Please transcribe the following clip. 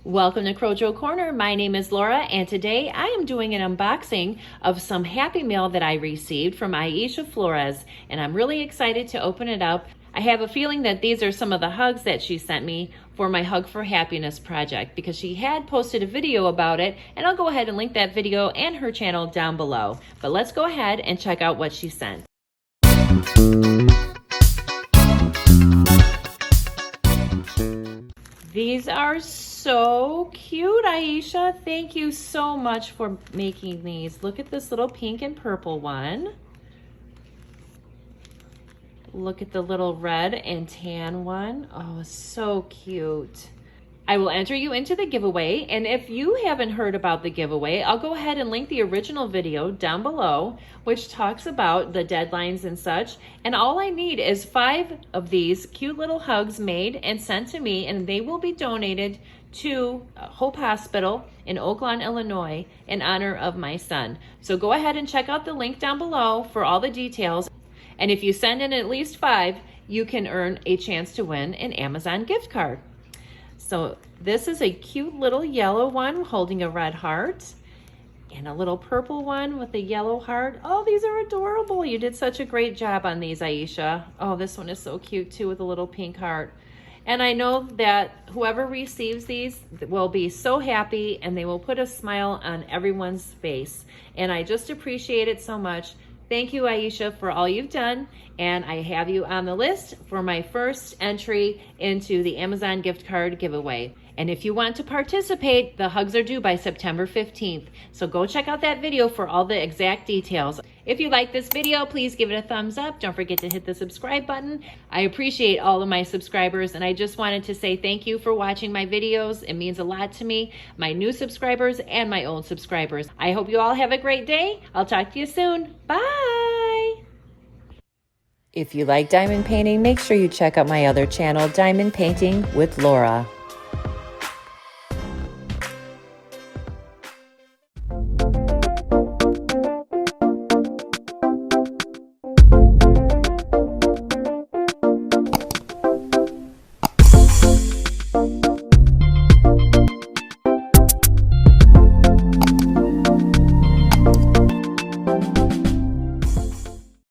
Welcome to Crojo Corner. My name is Laura, and today I am doing an unboxing of some Happy Mail that I received from Aisha Flores, and I'm really excited to open it up. I have a feeling that these are some of the hugs that she sent me for my Hug for Happiness project because she had posted a video about it, and I'll go ahead and link that video and her channel down below. But let's go ahead and check out what she sent. These are so cute, Aisha. Thank you so much for making these. Look at this little pink and purple one. Look at the little red and tan one. Oh, so cute. I will enter you into the giveaway, and if you haven't heard about the giveaway, I'll go ahead and link the original video down below, which talks about the deadlines and such. And all I need is 5 of these cute little hugs made and sent to me, and they will be donated to Hope Hospital in Oak Lawn, Illinois, in honor of my son. So go ahead and check out the link down below for all the details. And if you send in at least 5, you can earn a chance to win an Amazon gift card. So this is a cute little yellow one holding a red heart, and a little purple one with a yellow heart. Oh, these are adorable. You did such a great job on these, Aisha. Oh, this one is so cute too with a little pink heart. And I know that whoever receives these will be so happy, and they will put a smile on everyone's face. And I just appreciate it so much. Thank you, Aisha, for all you've done, and I have you on the list for my first entry into the Amazon gift card giveaway. And if you want to participate, the hugs are due by September 15th, so go check out that video for all the exact details. If you like this video, please give it a thumbs up. Don't forget to hit the subscribe button. I appreciate all of my subscribers, and I just wanted to say thank you for watching my videos. It means a lot to me, my new subscribers and my old subscribers. I hope you all have a great day. I'll talk to you soon. Bye! If you like diamond painting, make sure you check out my other channel, Diamond Painting with Lora.